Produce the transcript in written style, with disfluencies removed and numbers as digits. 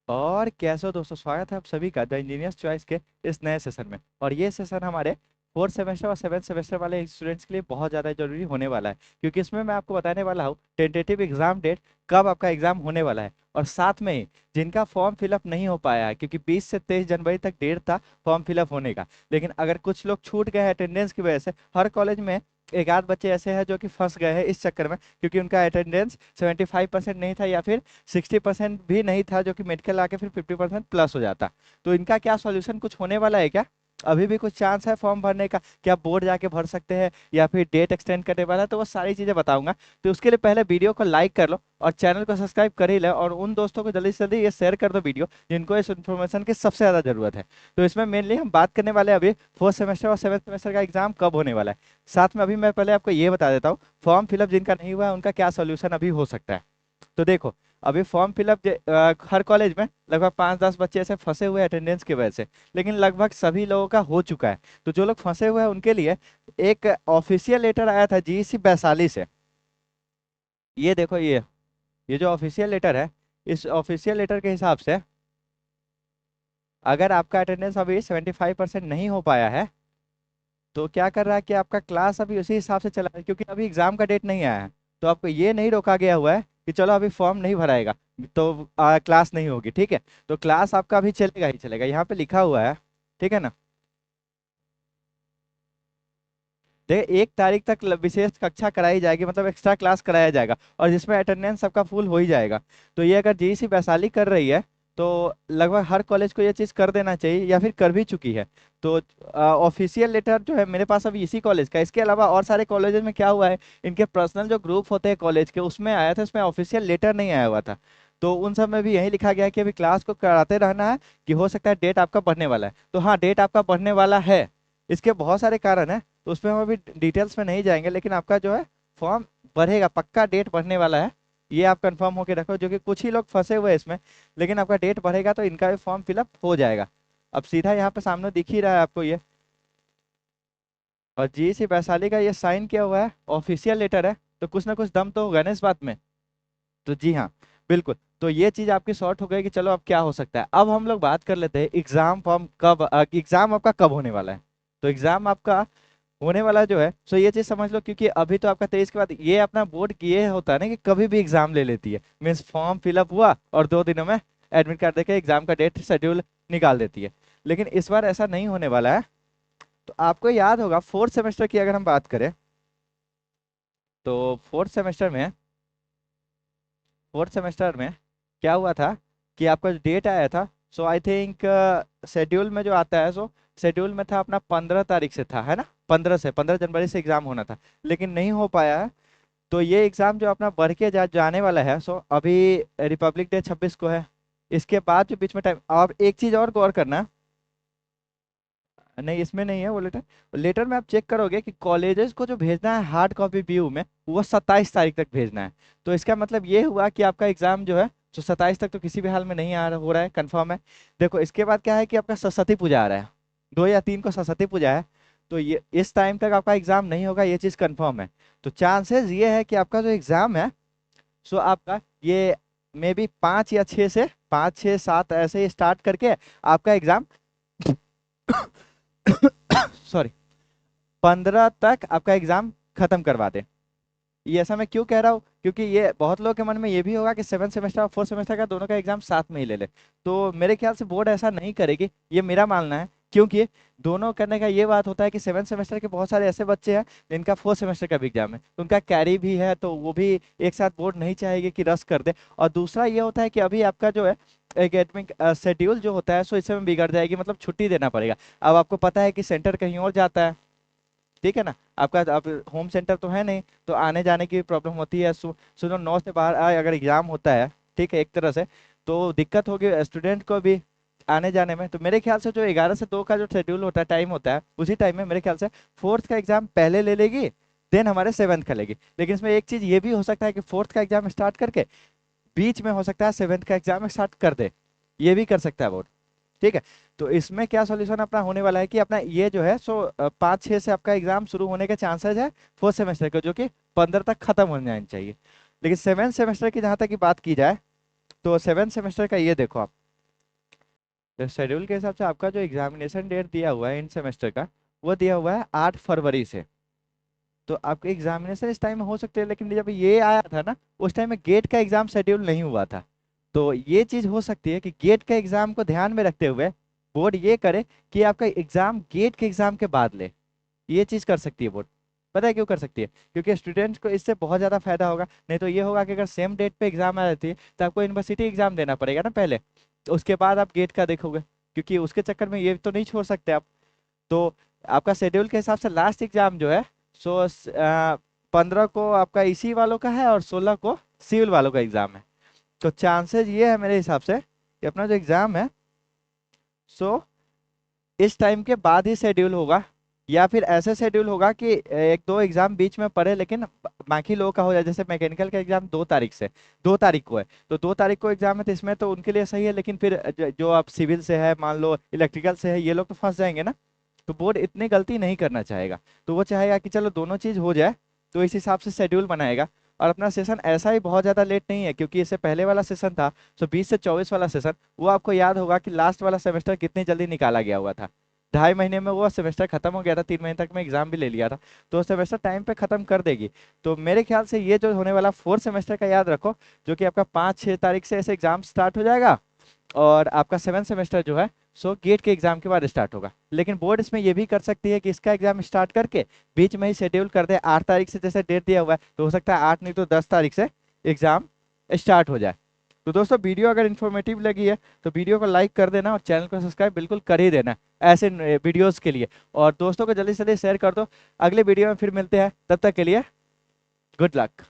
और कैसे हो दोस्तों, स्वागत है आप सभी का द इंजीनियर्स चॉइस के इस नए सेशन में। और ये सेशन हमारे फोर्थ सेमेस्टर और सेवेंथ सेमेस्टर वाले स्टूडेंट्स के लिए बहुत ज़्यादा जरूरी होने वाला है, क्योंकि इसमें मैं आपको बताने वाला हूँ टेंटेटिव एग्जाम डेट, कब आपका एग्जाम होने वाला है। और साथ में ही जिनका फॉर्म फिलअप नहीं हो पाया है, क्योंकि 20 से 23 जनवरी तक डेट था फॉर्म फिलअप होने का, लेकिन अगर कुछ लोग छूट गए हैं अटेंडेंस की वजह से, हर कॉलेज में एक आध बच्चे ऐसे हैं जो कि फंस गए हैं इस चक्कर में, क्योंकि उनका अटेंडेंस 75% नहीं था, या फिर 60% भी नहीं था, जो कि मेडिकल आके फिर 50% प्लस हो जाता। तो इनका क्या सॉल्यूशन कुछ होने वाला है क्या? अभी भी कुछ चांस है फॉर्म भरने का? क्या बोर्ड जाके भर सकते हैं, या फिर डेट एक्सटेंड करने वाला है? तो वो सारी चीजें बताऊंगा। तो उसके लिए पहले वीडियो को लाइक कर लो और चैनल को सब्सक्राइब कर ही लो, और उन दोस्तों को जल्दी से जल्दी ये शेयर कर दो वीडियो जिनको इस इन्फॉर्मेशन की सबसे ज्यादा जरूरत है। तो इसमें मेनली हम बात करने वाले हैं अभी फोर्थ सेमेस्टर और सेवन्थ सेमेस्टर का एग्जाम कब होने वाला है। साथ में अभी मैं पहले आपको ये बता देता हूँ फॉर्म फिलअप जिनका नहीं हुआ है उनका क्या सोल्यूशन अभी हो सकता है। तो देखो, अभी फॉर्म फिलअप हर कॉलेज में लगभग 5-10 बच्चे ऐसे फंसे हुए हैं अटेंडेंस की वजह से, लेकिन लगभग सभी लोगों का हो चुका है। तो जो लोग फंसे हुए हैं उनके लिए एक ऑफिशियल लेटर आया था जीईसी वैशाली से। ये देखो, ये जो ऑफिशियल लेटर है, इस ऑफिशियल लेटर के हिसाब से अगर आपका अटेंडेंस अभी 75% नहीं हो पाया है, तो क्या कर रहा है कि आपका क्लास अभी उसी हिसाब से चला है, क्योंकि अभी एग्जाम का डेट नहीं आया है। तो आपको ये नहीं रोका गया हुआ है कि चलो अभी फॉर्म नहीं भराएगा तो क्लास नहीं होगी, ठीक है। तो क्लास आपका अभी चलेगा ही चलेगा, यहाँ पे लिखा हुआ है, ठीक है ना। देख, 1 तारीख तक विशेष कक्षा कराई जाएगी, मतलब एक्स्ट्रा क्लास कराया जाएगा, और जिसमें अटेंडेंस सबका फुल हो ही जाएगा। तो ये अगर जेईसी वैशाली कर रही है, तो लगभग हर कॉलेज को ये चीज़ कर देना चाहिए, या फिर कर भी चुकी है। तो ऑफिशियल लेटर जो है मेरे पास अभी इसी कॉलेज का, इसके अलावा और सारे कॉलेजेस में क्या हुआ है, इनके पर्सनल जो ग्रुप होते हैं कॉलेज के उसमें आया था, इसमें ऑफिशियल लेटर नहीं आया हुआ था। तो उन सब में भी यही लिखा गया है कि अभी क्लास को कराते रहना है, कि हो सकता है डेट आपका बढ़ने वाला है। तो हाँ, डेट आपका बढ़ने वाला है, इसके बहुत सारे कारण हैं, तो उसमें हम अभी डिटेल्स में नहीं जाएंगे, लेकिन आपका जो है फॉर्म बढ़ेगा, पक्का डेट बढ़ने वाला है। ये आप कंफर्म होके रखो, जो कि कुछ ही लोग फंसे हुए हैं इसमें, लेकिन आपका डेट बढ़ेगा तो इनका भी फॉर्म फिलअप हो जाएगा। अब सीधा यहाँ पे सामने दिख ही रहा है आपको ये, और जीईसी वैशाली का ये साइन किया हुआ है, ऑफिशियल लेटर है, तो कुछ ना कुछ दम तो होगा ना इस बात में। तो जी हाँ, बिल्कुल। तो ये चीज आपकी शॉर्ट हो गई कि चलो अब क्या हो सकता है। अब हम लोग बात कर लेते हैं एग्जाम फॉर्म कब, एग्जाम आपका कब होने वाला है। तो एग्जाम आपका होने वाला जो है, सो ये चीज समझ लो, क्योंकि अभी तो आपका 23 के बाद ये अपना बोर्ड की ये होता है ना कि कभी भी एग्जाम ले लेती है, मीन्स फॉर्म फिलअप हुआ और 2 दिनों में एडमिट कार्ड देके एग्जाम का डेट शेड्यूल निकाल देती है। लेकिन इस बार ऐसा नहीं होने वाला है। तो आपको याद होगा फोर्थ सेमेस्टर की अगर हम बात करें, तो फोर्थ सेमेस्टर में क्या हुआ था कि आपका जो डेट आया था, सो आई थिंक शेड्यूल में जो आता है, सो शेड्यूल में था अपना 15 तारीख से था, है ना, 15 जनवरी से एग्जाम होना था, लेकिन नहीं हो पाया है। तो ये एग्जाम जो अपना बढ़ के जाने वाला है, सो अभी रिपब्लिक डे 26 को है, इसके बाद जो बीच में टाइम। अब एक चीज और गौर करना, नहीं इसमें नहीं है वो लेटर। लेटर में आप चेक करोगे कि कॉलेजेस को जो भेजना है हार्ड कॉपी व्यू में, वो 27 तारीख तक भेजना है। तो इसका मतलब ये हुआ कि आपका एग्जाम जो है, तो 27 तक तो किसी भी हाल में नहीं आ हो रहा है, कंफर्म है। देखो, इसके बाद क्या है कि आपका सरस्वती पूजा आ रहा है, 2 या 3 को सरस्वती पूजा है। तो ये इस टाइम तक आपका एग्जाम नहीं होगा, ये चीज कंफर्म है। तो चांसेस ये है कि आपका जो एग्जाम है, सो आपका ये मे बी 5 या 6 से 5, 6, 7 ऐसे ही स्टार्ट करके आपका एग्जाम सॉरी 15 तक आपका एग्जाम खत्म करवा दे। ये ऐसा मैं क्यों कह रहा हूँ, क्योंकि ये बहुत लोगों के मन में ये भी होगा कि सेवन सेमेस्टर और फोर्थ सेमेस्टर का दोनों का एग्जाम साथ में ही ले ले। तो मेरे ख्याल से बोर्ड ऐसा नहीं करेगी, ये मेरा मानना है। क्योंकि दोनों करने का ये बात होता है कि सेवन सेमेस्टर के बहुत सारे ऐसे बच्चे हैं जिनका फोर्थ सेमेस्टर का भी एग्जाम है, तो उनका कैरी भी है, तो वो भी एक साथ बोर्ड नहीं चाहेगी कि रस कर दे। और दूसरा ये होता है कि अभी आपका जो है एकेडमिक शेड्यूल जो होता है, सो इससे में बिगड़ जाएगी, मतलब छुट्टी देना पड़ेगा। अब आपको पता है कि सेंटर कहीं और जाता है, ठीक है ना। आपका अब होम सेंटर तो है नहीं, तो आने जाने की प्रॉब्लम होती है। सुनो, 9 से बाहर अगर एग्जाम होता है, ठीक है, एक तरह से तो दिक्कत होगी स्टूडेंट को भी आने जाने में। तो मेरे ख्याल से जो 11 से 2 का जो शेड्यूल होता है, टाइम होता है, उसी टाइम में मेरे ख्याल से फोर्थ का एग्जाम पहले ले लेगी, देन हमारे सेवन्थ का लेगी। लेकिन इसमें एक चीज ये भी हो सकता है कि फोर्थ का एग्जाम स्टार्ट करके बीच में हो सकता है सेवन्थ का एग्जाम स्टार्ट कर दे, ये भी कर सकता है बोर्ड, ठीक है। तो इसमें क्या सॉल्यूशन अपना होने वाला है कि अपना ये जो है, सो 5-6 से आपका एग्जाम शुरू होने के चांसेस है फोर्थ सेमेस्टर के, जो कि 15 तक खत्म हो जानी चाहिए। लेकिन सेवेंथ सेमेस्टर की जहां तक की बात की जाए, तो सेवेंथ सेमेस्टर का ये देखो आप, तो शेड्यूल के हिसाब से आपका जो एग्जामिनेशन डेट दिया हुआ है इन सेमेस्टर का, वो दिया हुआ है 8 फरवरी से। तो आपके एग्जामिनेशन इस टाइम में हो सकते हैं, लेकिन जब ये आया था ना, उस टाइम में गेट का एग्जाम शेड्यूल नहीं हुआ था। तो ये चीज हो सकती है कि गेट के एग्जाम को ध्यान में रखते हुए बोर्ड ये करे कि आपका एग्जाम गेट के एग्जाम के बाद ले। ये चीज कर सकती है बोर्ड। पता है क्यों कर सकती है? क्योंकि स्टूडेंट्स को इससे बहुत ज्यादा फायदा होगा। नहीं तो ये होगा कि अगर सेम डेट पे एग्जाम आ जाती है तो आपको यूनिवर्सिटी एग्जाम देना पड़ेगा ना पहले, तो उसके बाद आप गेट का देखोगे, क्योंकि उसके चक्कर में ये तो नहीं छोड़ सकते आप। तो आपका शेड्यूल के हिसाब से लास्ट एग्जाम जो है, सो 15 को आपका इसी वालों का है और 16 को सिविल वालों का एग्जाम है। तो चांसेस ये है मेरे हिसाब से कि अपना जो एग्जाम है, सो इस टाइम के बाद ही शेड्यूल होगा, या फिर ऐसे शेड्यूल होगा कि एक दो एग्जाम बीच में पड़े लेकिन बाकी लोगों का हो जाए। जैसे मैकेनिकल का एग्जाम 2 तारीख से, 2 तारीख को है, तो 2 तारीख को एग्जाम है, तो इसमें तो उनके लिए सही है। लेकिन फिर जो आप सिविल से है, मान लो इलेक्ट्रिकल से है, ये लोग तो फंस जाएंगे ना। तो बोर्ड इतनी गलती नहीं करना चाहेगा। तो वो चाहेगा कि चलो दोनों चीज हो जाए, तो इस हिसाब से शेड्यूल बनाएगा। और अपना सेशन ऐसा ही बहुत ज्यादा लेट नहीं है, क्योंकि इससे पहले वाला सेशन था, तो 20 से 24 वाला सेशन, वो आपको याद होगा कि लास्ट वाला सेमेस्टर कितनी जल्दी निकाला गया हुआ था। 2.5 महीने में वो सेमेस्टर खत्म हो गया था, 3 महीने तक में एग्जाम भी ले लिया था। तो वो सेमेस्टर टाइम पे खत्म कर देगी। तो मेरे ख्याल से ये जो होने वाला 4th सेमेस्टर का याद रखो, जो कि आपका 5-6 तारीख से ऐसे एग्जाम स्टार्ट हो जाएगा। और आपका 7th सेमेस्टर जो है, सो गेट के एग्जाम के बाद स्टार्ट होगा। लेकिन बोर्ड इसमें ये भी कर सकती है कि इसका एग्जाम स्टार्ट करके बीच में ही शेड्यूल कर दे 8 तारीख से, जैसे डेट दिया हुआ है, तो हो सकता है 8 नहीं तो 10 तारीख से एग्जाम स्टार्ट हो जाए। तो दोस्तों, वीडियो अगर इन्फॉर्मेटिव लगी है तो वीडियो को लाइक कर देना और चैनल को सब्सक्राइब बिल्कुल कर ही देना ऐसे वीडियोस के लिए। और दोस्तों को जल्दी से जल्दी शेयर कर दो। अगले वीडियो में फिर मिलते हैं, तब तक के लिए गुड लक।